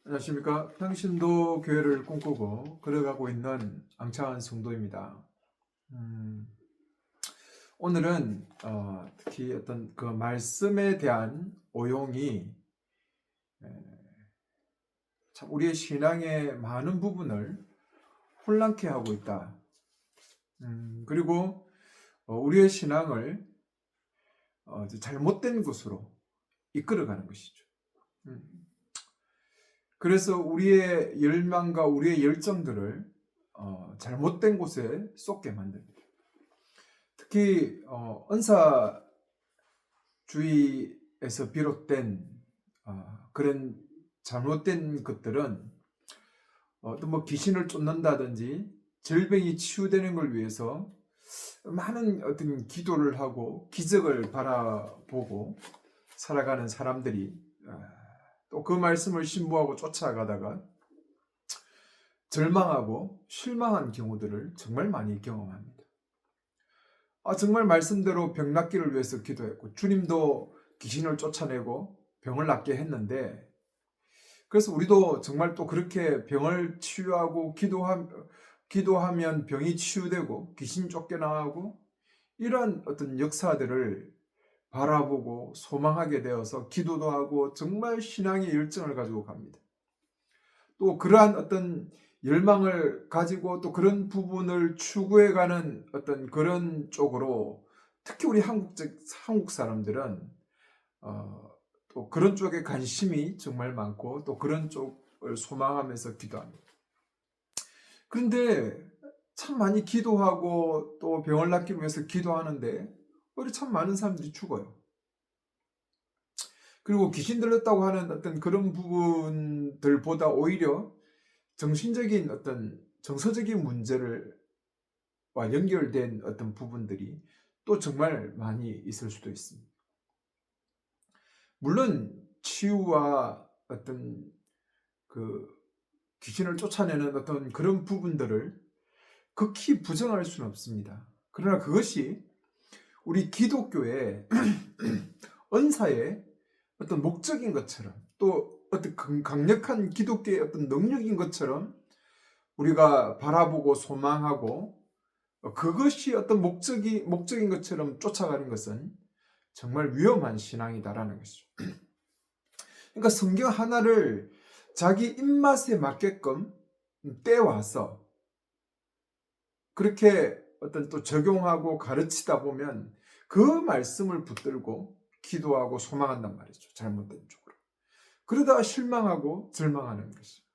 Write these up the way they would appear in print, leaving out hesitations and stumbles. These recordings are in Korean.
안녕하십니까. 당신도 교회를 꿈꾸고 걸어가고 있는 앙창한 성도입니다. 음, 오늘은 특히 어떤 그 말씀에 대한 오용이 에, 참 우리의 신앙의 많은 부분을 혼란케 하고 있다. 그리고 우리의 신앙을 잘못된 곳으로 이끌어가는 것이죠. 음, 그래서 우리의 열망과 우리의 열정들을 잘못된 곳에 쏟게 만듭니다. 특히 은사주의에서 비롯된 그런 잘못된 것들은 또 뭐 귀신을 쫓는다든지 질병이 치유되는 걸 위해서 많은 어떤 기도를 하고 기적을 바라보고 살아가는 사람들이 또 그 말씀을 신부하고 쫓아가다가 절망하고 실망한 경우들을 정말 많이 경험합니다. 정말 말씀대로 병 낫기를 위해서 기도했고 주님도 귀신을 쫓아내고 병을 낫게 했는데, 그래서 우리도 정말 또 그렇게 병을 치유하고 기도하면 병이 치유되고 귀신 쫓겨나가고 이런 어떤 역사들을 바라보고 소망하게 되어서 기도도 하고 정말 신앙의 열정을 가지고 갑니다. 또 그러한 어떤 열망을 가지고 또 그런 부분을 추구해가는 어떤 그런 쪽으로 특히 우리 한국 사람들은 또 그런 쪽에 관심이 정말 많고 또 그런 쪽을 소망하면서 기도합니다. 그런데 참 많이 기도하고 또 병을 낫기 위해서 기도하는데 우리 참 많은 사람들이 죽어요. 그리고 귀신 들렸다고 하는 어떤 그런 부분들보다 오히려 정신적인 어떤 정서적인 문제를 와 연결된 어떤 부분들이 또 정말 많이 있을 수도 있습니다. 물론 치유와 어떤 그 귀신을 쫓아내는 어떤 그런 부분들을 극히 부정할 수는 없습니다. 그러나 그것이 우리 기독교의 은사의 어떤 목적인 것처럼 또 어떤 강력한 기독교의 어떤 능력인 것처럼 우리가 바라보고 소망하고 그것이 어떤 목적인 것처럼 쫓아가는 것은 정말 위험한 신앙이다라는 것이죠. 그러니까 성경 하나를 자기 입맛에 맞게끔 떼와서 그렇게 어떤 또 적용하고 가르치다 보면 그 말씀을 붙들고 기도하고 소망한단 말이죠. 잘못된 쪽으로. 그러다가 실망하고 절망하는 것입니다.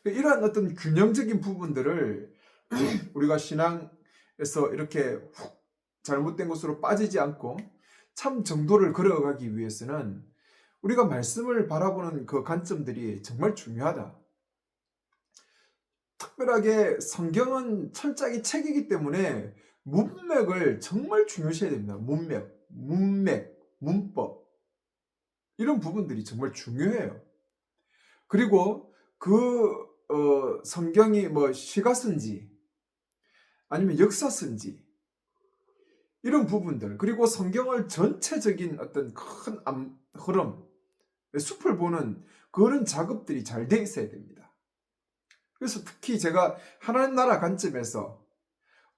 이러한 어떤 균형적인 부분들을 우리가 신앙에서 이렇게 잘못된 것으로 빠지지 않고 참 정도를 걸어가기 위해서는 우리가 말씀을 바라보는 그 관점들이 정말 중요하다. 특별하게 성경은 철자기 책이기 때문에 문맥을 정말 중요시해야 됩니다. 문맥, 문법 이런 부분들이 정말 중요해요. 그리고 그 성경이 뭐 시가선지 아니면 역사선지 이런 부분들, 그리고 성경을 전체적인 어떤 큰 흐름, 숲을 보는 그런 작업들이 잘 돼 있어야 됩니다. 그래서 특히 제가 하나님 나라 관점에서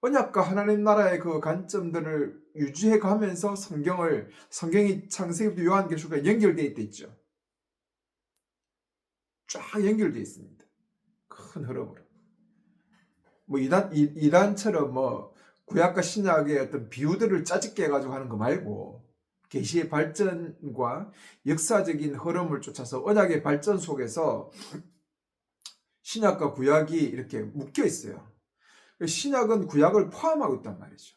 언약과 하나님 나라의 그 관점들을 유지해 가면서 성경이 창세기부터 요한계시록과 연결되어 있죠. 쫙 연결되어 있습니다. 큰 흐름으로. 뭐 이단처럼 뭐 구약과 신약의 어떤 비유들을 짜집게 해가지고 하는 거 말고 계시의 발전과 역사적인 흐름을 쫓아서 언약의 발전 속에서 신약과 구약이 이렇게 묶여 있어요. 신약은 구약을 포함하고 있단 말이죠.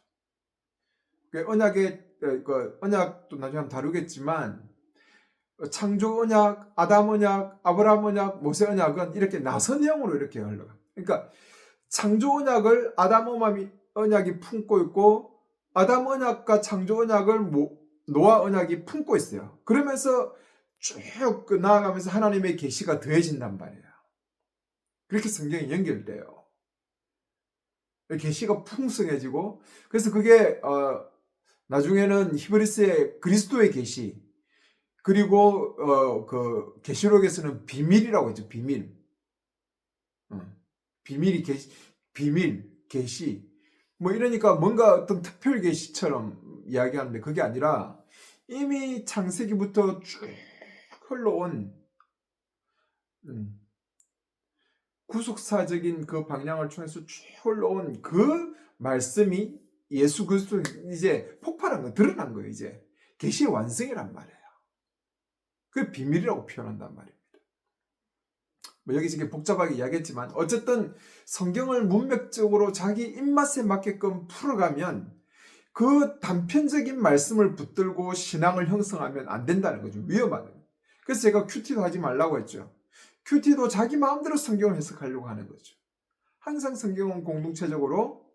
언약도 나중에 한번 다루겠지만 창조 언약, 아담 언약, 아브라함 언약, 모세 언약은 이렇게 나선형으로 이렇게 흘러가. 그러니까 창조 언약을 아담 언약이 품고 있고 아담 언약과 창조 언약을 노아 언약이 품고 있어요. 그러면서 쭉 나아가면서 하나님의 계시가 더해진단 말이에요. 그렇게 성경이 연결돼요. 계시가 풍성해지고, 그래서 그게 나중에는 히브리스의 그리스도의 계시, 그리고 그 계시록에서는 비밀이라고 했죠. 비밀. 비밀이 비밀 계시. 뭐 이러니까 뭔가 어떤 특별 계시처럼 이야기하는데 그게 아니라 이미 창세기부터 쭉 흘러온 음, 구속사적인 그 방향을 통해서 쭉 흘러온 그 말씀이 예수 그리스도 이제 폭발한 거 드러난 거예요. 이제 계시의 완성이란 말이에요. 그 비밀이라고 표현한단 말이에요. 뭐 여기 지금 복잡하게 이야기했지만 어쨌든 성경을 문맥적으로 자기 입맛에 맞게끔 풀어가면 그 단편적인 말씀을 붙들고 신앙을 형성하면 안 된다는 거죠. 위험하다는 거예요. 그래서 제가 큐티도 하지 말라고 했죠. 큐티도 자기 마음대로 성경을 해석하려고 하는 거죠. 항상 성경은 공동체적으로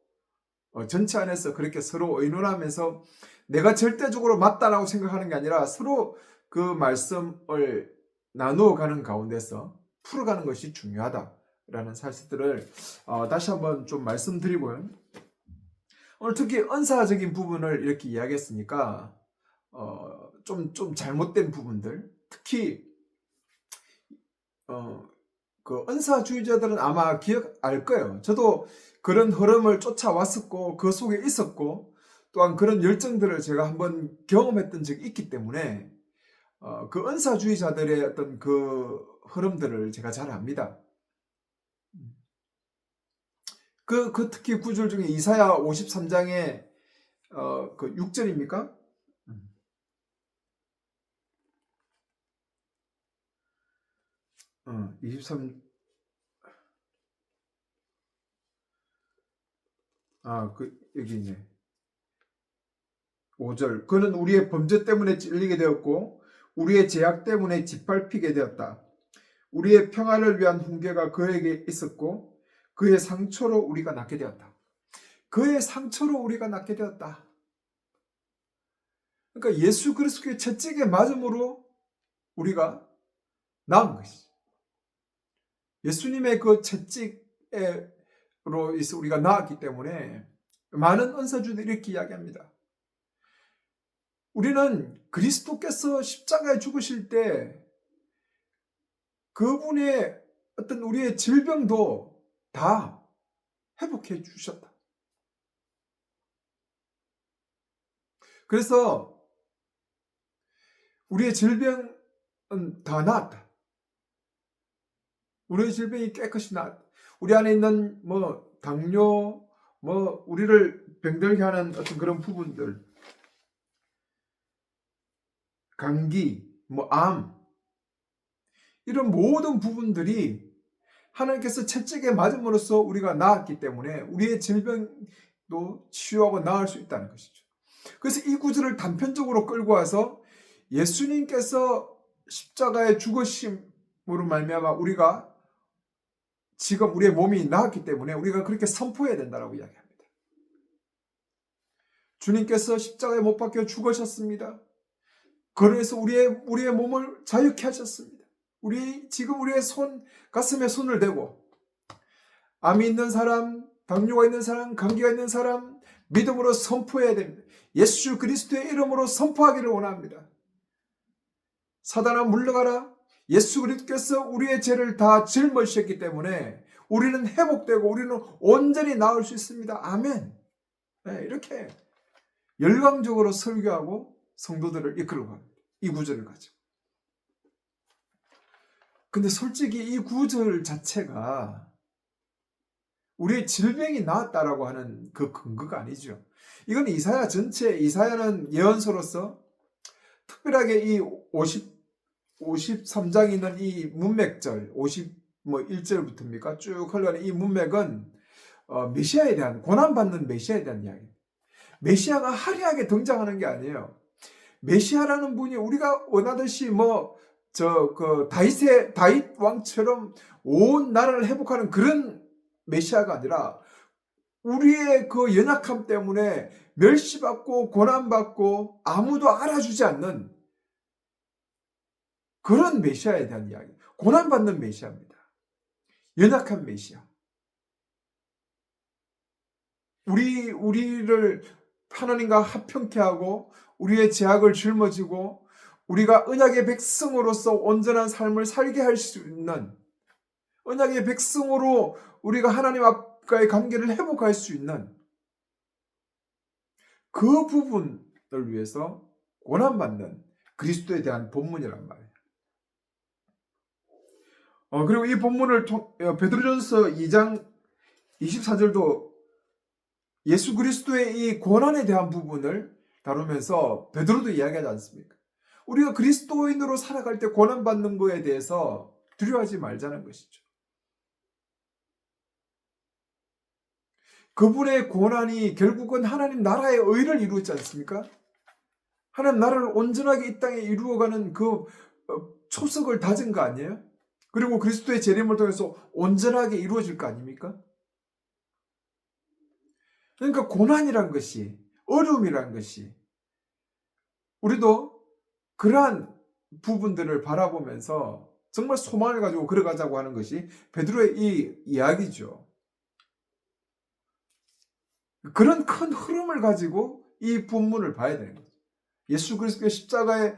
전체 안에서 그렇게 서로 의논하면서 내가 절대적으로 맞다라고 생각하는 게 아니라 서로 그 말씀을 나누어 가는 가운데서 풀어가는 것이 중요하다라는 사실들을 다시 한번 좀 말씀드리고요. 오늘 특히 은사적인 부분을 이렇게 이야기했으니까 좀 잘못된 부분들, 특히 그 은사주의자들은 아마 알 거예요. 저도 그런 흐름을 쫓아왔었고 그 속에 있었고 또한 그런 열정들을 제가 한번 경험했던 적이 있기 때문에 그 은사주의자들의 어떤 그 흐름들을 제가 잘 압니다. 그 특히 구절 중에 이사야 53장에 그 6절입니까? 23, 여기 있네. 5절. 그는 우리의 범죄 때문에 찔리게 되었고, 우리의 죄악 때문에 짓밟히게 되었다. 우리의 평화를 위한 훈계가 그에게 있었고, 그의 상처로 우리가 낫게 되었다. 그의 상처로 우리가 낫게 되었다. 그러니까 예수 그리스도의 채찍에 맞음으로 우리가 나은 것이지. 예수님의 그 채찍으로 인해서 우리가 나았기 때문에 많은 은사주들이 이렇게 이야기합니다. 우리는 그리스도께서 십자가에 죽으실 때 그분의 어떤 우리의 질병도 다 회복해 주셨다. 그래서 우리의 질병은 다 나았다. 우리의 질병이 깨끗이 나았다. 우리 안에 있는 뭐 당뇨, 뭐 우리를 병들게 하는 어떤 그런 부분들, 감기, 뭐 암, 이런 모든 부분들이 하나님께서 채찍에 맞음으로써 우리가 나았기 때문에 우리의 질병도 치유하고 나을 수 있다는 것이죠. 그래서 이 구절을 단편적으로 끌고 와서 예수님께서 십자가에 죽으심으로 말미암아 우리가 지금 우리의 몸이 나았기 때문에 우리가 그렇게 선포해야 된다고 이야기합니다. 주님께서 십자가에 못 박혀 죽으셨습니다. 그래서 우리의 몸을 자유케 하셨습니다. 지금 우리의 가슴에 손을 대고 암이 있는 사람, 당뇨가 있는 사람, 감기가 있는 사람 믿음으로 선포해야 됩니다. 예수 그리스도의 이름으로 선포하기를 원합니다. 사단아 물러가라. 예수 그리스도께서 우리의 죄를 다 짊어지셨기 때문에 우리는 회복되고 우리는 온전히 나을 수 있습니다. 아멘. 네, 이렇게 열광적으로 설교하고 성도들을 이끌고 갑니다. 이 구절을 가지고. 근데 솔직히 이 구절 자체가 우리의 질병이 나았다라고 하는 그 근거가 아니죠. 이건 이사야는 예언서로서 특별하게 이 53장에 있는 이 문맥절, 51절부터입니까? 쭉 흘러가는 이 문맥은 메시아에 대한, 고난받는 메시아에 대한 이야기. 메시아가 화려하게 등장하는 게 아니에요. 메시아라는 분이 우리가 원하듯이 다윗 왕처럼 온 나라를 회복하는 그런 메시아가 아니라 우리의 그 연약함 때문에 멸시받고 고난받고 아무도 알아주지 않는 그런 메시아에 대한 이야기. 고난받는 메시아입니다. 연약한 메시아. 우리를 하나님과 합평케 하고 우리의 죄악을 짊어지고 우리가 언약의 백성으로서 온전한 삶을 살게 할 수 있는, 언약의 백성으로 우리가 하나님 앞과의 관계를 회복할 수 있는 그 부분을 위해서 고난받는 그리스도에 대한 본문이란 말이에요. 그리고 이 본문을 베드로전서 2장 24절도 예수 그리스도의 이 고난에 대한 부분을 다루면서 베드로도 이야기하지 않습니까? 우리가 그리스도인으로 살아갈 때 고난받는 거에 대해서 두려워하지 말자는 것이죠. 그분의 고난이 결국은 하나님 나라의 의를 이루지 않습니까? 하나님 나라를 온전하게 이 땅에 이루어가는 그 초석을 다진 거 아니에요? 그리고 그리스도의 재림을 통해서 온전하게 이루어질 거 아닙니까? 그러니까 고난이란 것이, 어려움이란 것이, 우리도 그러한 부분들을 바라보면서 정말 소망을 가지고 걸어가자고 하는 것이 베드로의 이 이야기죠. 그런 큰 흐름을 가지고 이 본문을 봐야 되는 거죠. 예수 그리스도의 십자가의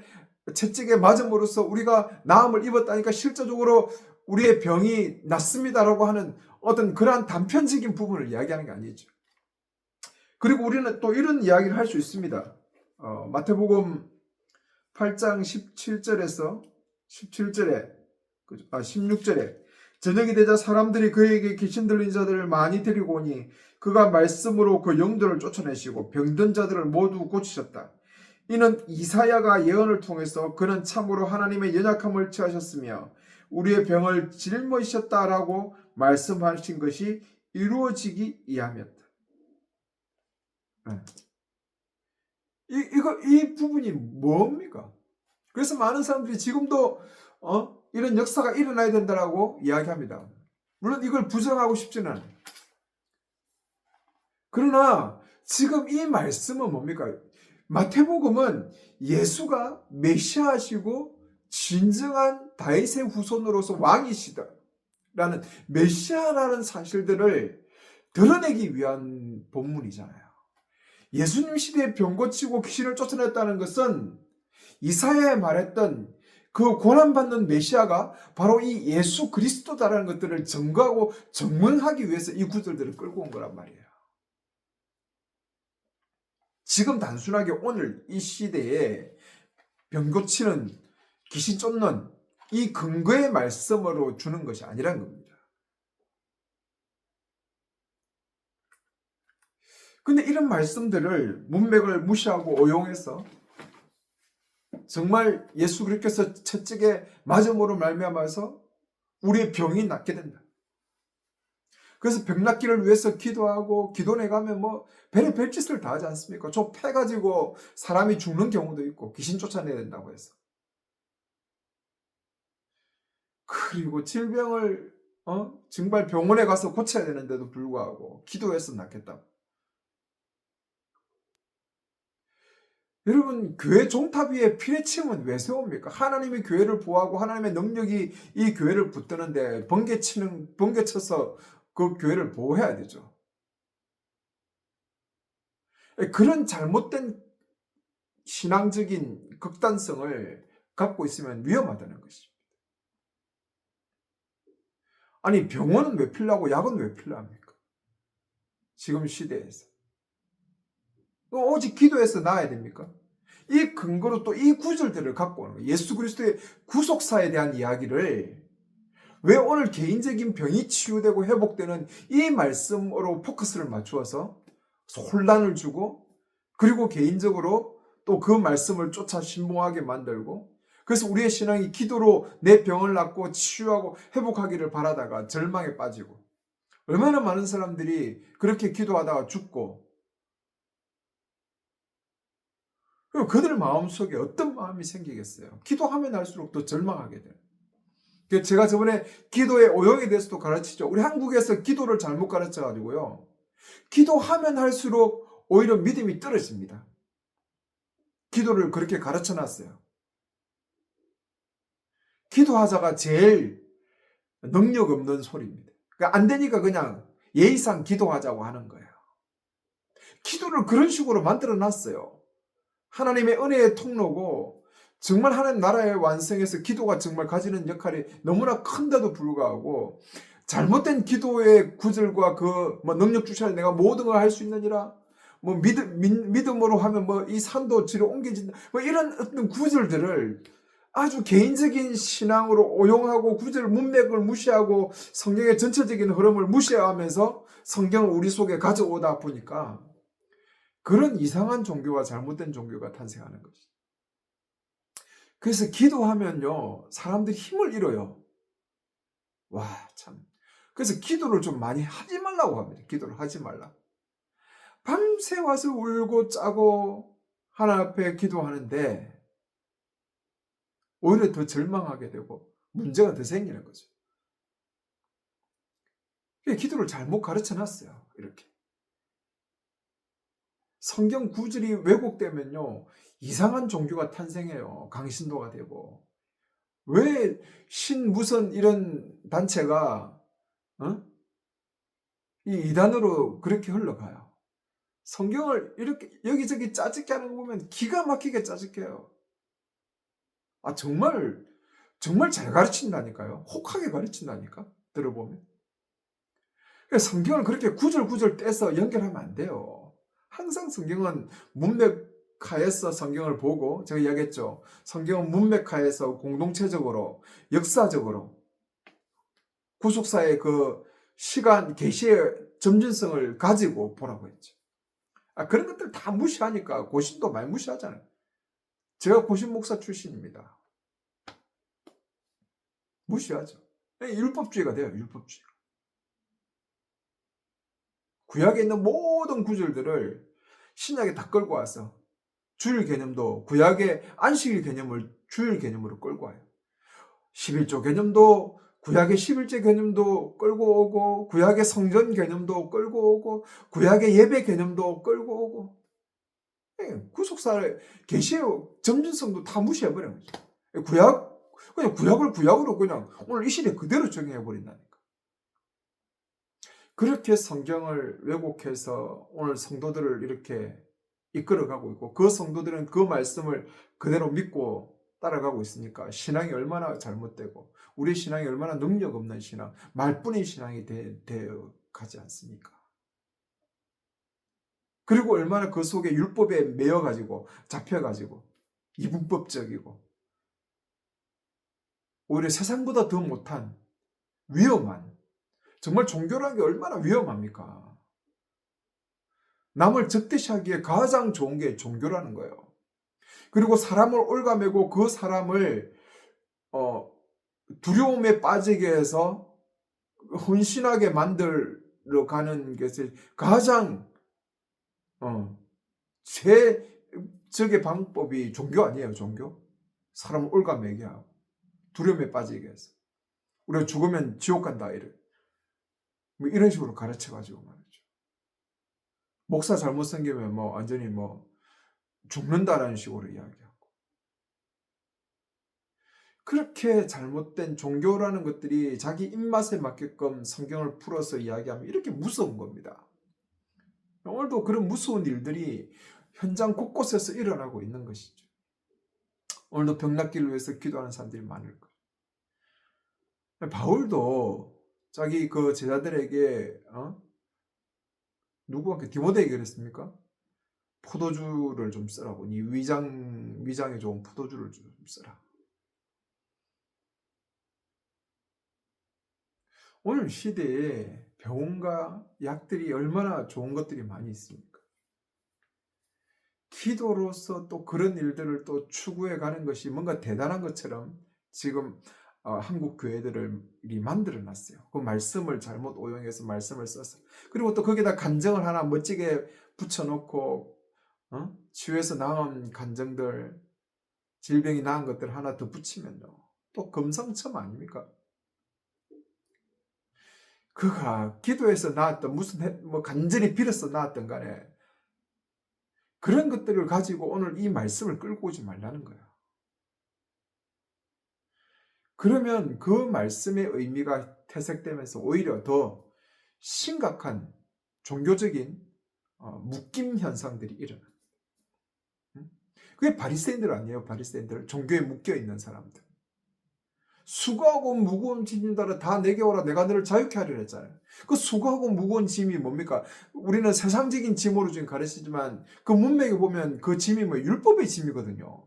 채찍에 맞음으로써 우리가 나음을 입었다니까 실제적으로 우리의 병이 낫습니다라고 하는 어떤 그러한 단편적인 부분을 이야기하는 게 아니죠. 그리고 우리는 또 이런 이야기를 할 수 있습니다. 마태복음 8장 17절에서 16절에 저녁이 되자 사람들이 그에게 귀신 들린 자들을 많이 데리고 오니 그가 말씀으로 그 영들을 쫓아내시고 병든 자들을 모두 고치셨다. 이는 이사야가 예언을 통해서 그는 참으로 하나님의 연약함을 취하셨으며 우리의 병을 짊어지셨다라고 말씀하신 것이 이루어지기 위함이었다. 이 부분이 뭡니까? 그래서 많은 사람들이 지금도 이런 역사가 일어나야 된다라고 이야기합니다. 물론 이걸 부정하고 싶지는 않아요. 그러나 지금 이 말씀은 뭡니까? 마태복음은 예수가 메시아시고 진정한 다윗의 후손으로서 왕이시다라는 메시아라는 사실들을 드러내기 위한 본문이잖아요. 예수님 시대에 병 고치고 귀신을 쫓아냈다는 것은 이사야에 말했던 그 고난받는 메시아가 바로 이 예수 그리스도다라는 것들을 증거하고 증명하기 위해서 이 구절들을 끌고 온 거란 말이에요. 지금 단순하게 오늘 이 시대에 병 고치는, 귀신 쫓는 이 근거의 말씀으로 주는 것이 아니란 겁니다. 근데 이런 말씀들을 문맥을 무시하고 오용해서 정말 예수 그리스도께서 채찍에 맞음으로 말미암아서 우리의 병이 낫게 된다. 그래서 병 낫기를 위해서 기도하고 기도내 가면 별의 별짓을 다 하지 않습니까? 저 패 가지고 사람이 죽는 경우도 있고 귀신 쫓아내야 된다고 해서. 그리고 질병을 정말 병원에 가서 고쳐야 되는데도 불구하고 기도해서 낫겠다고. 여러분, 교회 종탑 위에 피레침은 왜 세웁니까? 하나님의 교회를 보호하고 하나님의 능력이 이 교회를 붙드는데 번개쳐서 그 교회를 보호해야 되죠. 그런 잘못된 신앙적인 극단성을 갖고 있으면 위험하다는 것입니다. 아니, 병원은 왜 필요하고 약은 왜 필요합니까? 지금 시대에서. 오직 기도해서 나아야 됩니까? 이 근거로 또 이 구절들을 갖고 오는 거예요. 예수 그리스도의 구속사에 대한 이야기를 왜 오늘 개인적인 병이 치유되고 회복되는 이 말씀으로 포커스를 맞추어서 혼란을 주고 그리고 개인적으로 또 그 말씀을 쫓아 신봉하게 만들고 그래서 우리의 신앙이 기도로 내 병을 낫고 치유하고 회복하기를 바라다가 절망에 빠지고 얼마나 많은 사람들이 그렇게 기도하다가 죽고 그럼 그들 마음속에 어떤 마음이 생기겠어요? 기도하면 할수록 더 절망하게 돼요. 제가 저번에 기도의 오용에 대해서도 가르치죠. 우리 한국에서 기도를 잘못 가르쳐가지고요. 기도하면 할수록 오히려 믿음이 떨어집니다. 기도를 그렇게 가르쳐놨어요. 기도하자가 제일 능력 없는 소리입니다. 그러니까 안 되니까 그냥 예의상 기도하자고 하는 거예요. 기도를 그런 식으로 만들어놨어요. 하나님의 은혜의 통로고 정말 하나님 나라의 완성에서 기도가 정말 가지는 역할이 너무나 큰데도 불구하고 잘못된 기도의 구절과 그 뭐 능력 주시라 내가 모든 걸 할 수 있느니라 뭐 믿음으로 하면 뭐 이 산도 지로 옮겨진다 뭐 이런 어떤 구절들을 아주 개인적인 신앙으로 오용하고 구절 문맥을 무시하고 성경의 전체적인 흐름을 무시하면서 성경을 우리 속에 가져오다 보니까 그런 이상한 종교와 잘못된 종교가 탄생하는 것이죠. 그래서 기도하면요 사람들이 힘을 잃어요. 와 참. 그래서 기도를 좀 많이 하지 말라고 합니다. 기도를 하지 말라. 밤새 와서 울고 짜고 하나님 앞에 기도하는데 오히려 더 절망하게 되고 문제가 더 생기는 거죠. 기도를 잘못 가르쳐 놨어요. 이렇게. 성경 구절이 왜곡되면요. 이상한 종교가 탄생해요. 강신도가 되고. 왜 무슨 이런 단체가 이 이단으로 그렇게 흘러가요. 성경을 이렇게 여기저기 짜증게 하는 거 보면 기가 막히게 짜증게요. 아 정말 잘 가르친다니까요. 혹하게 가르친다니까. 들어보면. 성경을 그렇게 구절구절 떼서 연결하면 안 돼요. 항상 성경은 문맥하에서 성경을 보고 제가 이야기했죠. 성경은 문맥하에서 공동체적으로 역사적으로 구속사의 그 시간 계시의 점진성을 가지고 보라고 했죠. 그런 것들 다 무시하니까 고신도 많이 무시하잖아요. 제가 고신 목사 출신입니다. 무시하죠. 율법주의가 돼요. 율법주의. 구약에 있는 모든 구절들을 신약에 다 끌고 와서 주일 개념도 구약의 안식일 개념을 주일 개념으로 끌고 와요. 11조 개념도 구약의 11제 개념도 끌고 오고 구약의 성전 개념도 끌고 오고 구약의 예배 개념도 끌고 오고 구속사의 계시의 점진성도 다 무시해버린 거죠. 그냥 구약을 구약으로 그냥 오늘 이 시대 그대로 적용해버린다니까. 그렇게 성경을 왜곡해서 오늘 성도들을 이렇게 이끌어가고 있고 그 성도들은 그 말씀을 그대로 믿고 따라가고 있으니까 신앙이 얼마나 잘못되고 우리 신앙이 얼마나 능력 없는 신앙, 말뿐인 신앙이 되어 가지 않습니까? 그리고 얼마나 그 속에 율법에 매여가지고 잡혀가지고 이분법적이고 오히려 세상보다 더 못한 위험한 정말 종교라는 게 얼마나 위험합니까? 남을 적대시하기에 가장 좋은 게 종교라는 거예요. 그리고 사람을 올가매고 그 사람을 두려움에 빠지게 해서 혼신하게 만들어 가는 것이 가장 최적의 방법이 종교 아니에요. 종교? 사람을 올가매게 하고 두려움에 빠지게 해서 우리가 죽으면 지옥 간다 뭐 이런 식으로 가르쳐가지고 말이죠. 목사 잘못 생기면 뭐 완전히 뭐 죽는다라는 식으로 이야기하고 그렇게 잘못된 종교라는 것들이 자기 입맛에 맞게끔 성경을 풀어서 이야기하면 이렇게 무서운 겁니다. 오늘도 그런 무서운 일들이 현장 곳곳에서 일어나고 있는 것이죠. 오늘도 병 낫기를 위해서 기도하는 사람들이 많을 거예요. 바울도 자기 그 제자들에게 누구한테 디모데에게 그랬습니까? 포도주를 좀 쓰라고. 네 위장에 좋은 포도주를 좀 쓰라. 오늘 시대에 병원과 약들이 얼마나 좋은 것들이 많이 있습니까? 기도로서 또 그런 일들을 또 추구해 가는 것이 뭔가 대단한 것처럼 지금 한국 교회들을 만들어 놨어요. 그 말씀을 잘못 오용해서 말씀을 써서 그리고 또 거기다 간증을 하나 멋지게 붙여놓고 치유해서 나은 간증들 질병이 나은 것들 하나 더 붙이면요. 또 금상첨 아닙니까? 그가 기도해서 나았던 무슨 뭐 간절히 빌어서 나았던 간에 그런 것들을 가지고 오늘 이 말씀을 끌고 오지 말라는 거야. 그러면 그 말씀의 의미가 퇴색되면서 오히려 더 심각한 종교적인 묶임 현상들이 일어나. 그게 바리새인들 아니에요. 바리새인들, 종교에 묶여 있는 사람들. 수고하고 무거운 짐을 따라 다 내게 오라, 내가 너를 자유케 하리라 했잖아요. 그 수고하고 무거운 짐이 뭡니까? 우리는 세상적인 짐으로 지금 가르치지만 그 문맥에 보면 그 짐이 뭐 율법의 짐이거든요.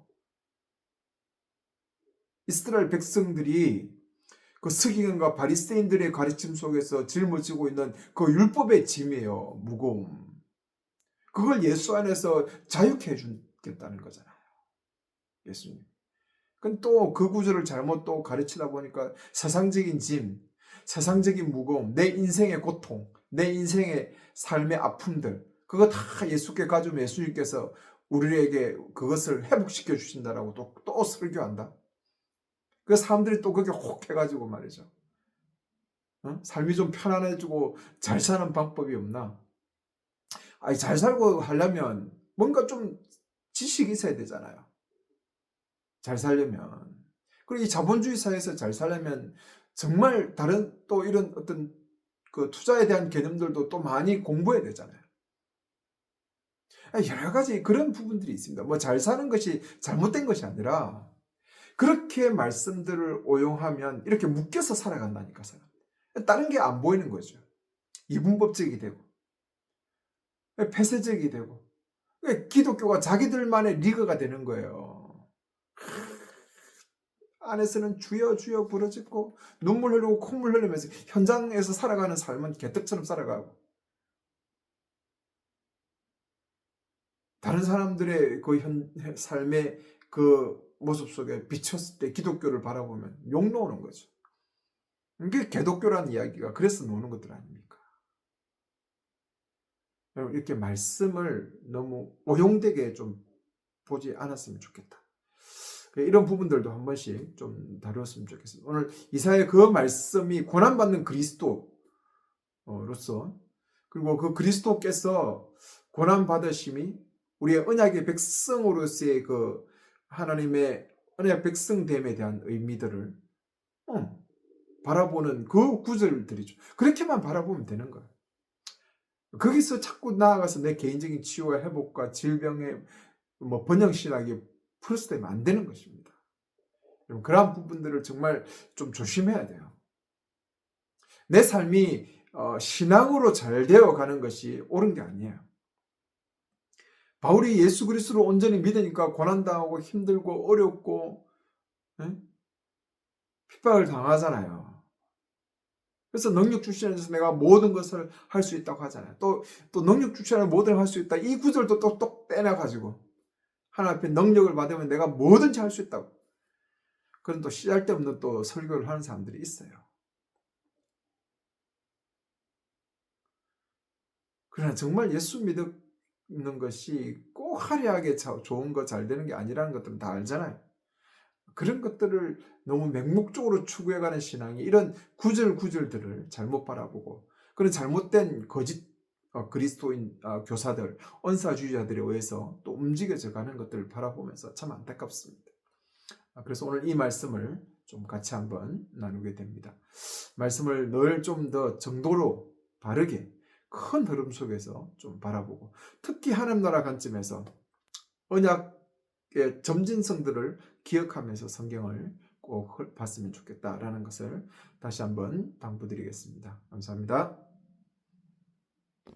이스라엘 백성들이 그 서기관과 바리새인들의 가르침 속에서 짊어지고 있는 그 율법의 짐이에요. 무거움. 그걸 예수 안에서 자유케 해주겠다는 거잖아요. 예수님. 또 그 구절을 잘못 또 가르치다 보니까 세상적인 짐, 세상적인 무거움, 내 인생의 고통, 내 인생의 삶의 아픔들, 그거 다 예수께 가지면 예수님께서 우리에게 그것을 회복시켜 주신다라고 또 설교한다. 그 사람들이 또 그게 혹 해가지고 말이죠. 삶이 좀 편안해지고 잘 사는 방법이 없나? 아니, 잘 살고 하려면 뭔가 좀 지식이 있어야 되잖아요. 잘 살려면. 그리고 이 자본주의 사회에서 잘 살려면 정말 다른 또 이런 어떤 그 투자에 대한 개념들도 또 많이 공부해야 되잖아요. 여러 가지 그런 부분들이 있습니다. 뭐 잘 사는 것이 잘못된 것이 아니라 그렇게 말씀들을 오용하면 이렇게 묶여서 살아간다니까, 사람. 다른 게 안 보이는 거죠. 이분법적이 되고, 폐쇄적이 되고, 기독교가 자기들만의 리그가 되는 거예요. 안에서는 주여 주여 부르짖고 눈물 흘리고 콧물 흘리면서 현장에서 살아가는 삶은 개떡처럼 살아가고, 다른 사람들의 그 삶의 그 모습 속에 비쳤을 때 기독교를 바라보면 욕 나오는 거죠. 이게 개독교라는 이야기가 그래서 나오는 것들 아닙니까? 여러분, 이렇게 말씀을 너무 오용되게 좀 보지 않았으면 좋겠다. 이런 부분들도 한 번씩 좀 다루었으면 좋겠습니다. 오늘 이사야의 그 말씀이 고난받는 그리스도로서, 그리고 그 그리스도께서 고난받으심이 우리의 언약의 백성으로서의 그 하나님의 언약 백성됨에 대한 의미들을 바라보는 그 구절들이죠. 그렇게만 바라보면 되는 거예요. 거기서 자꾸 나아가서 내 개인적인 치유와 회복과 질병의 뭐 번영신학이 플러스되면 안 되는 것입니다. 그러한 부분들을 정말 좀 조심해야 돼요. 내 삶이 신앙으로 잘 되어가는 것이 옳은 게 아니에요. 바울이 예수 그리스도를 온전히 믿으니까 고난당하고 힘들고 어렵고 핍박을 당하잖아요. 그래서 능력 주시는 데서 내가 모든 것을 할 수 있다고 하잖아요. 또 능력 주시는 모든 걸 할 수 있다. 이 구절도 또 떼내가지고 하나님 앞에 능력을 받으면 내가 뭐든지 할 수 있다고. 그런 또 쓰잘데없는 또 설교를 하는 사람들이 있어요. 그러나 정말 예수 믿는 것이 꼭 화려하게 좋은 거 잘 되는 게 아니라는 것들은 다 알잖아요. 그런 것들을 너무 맹목적으로 추구해가는 신앙이 이런 구절들을 잘못 바라보고 그런 잘못된 거짓 그리스도인 교사들, 언사주의자들에 의해서 또 움직여져 가는 것들을 바라보면서 참 안타깝습니다. 그래서 오늘 이 말씀을 좀 같이 한번 나누게 됩니다. 말씀을 늘 좀 더 정도로 바르게 큰 흐름 속에서 좀 바라보고, 특히 하나님 나라 관점에서 언약의 점진성들을 기억하면서 성경을 꼭 봤으면 좋겠다라는 것을 다시 한번 당부드리겠습니다. 감사합니다.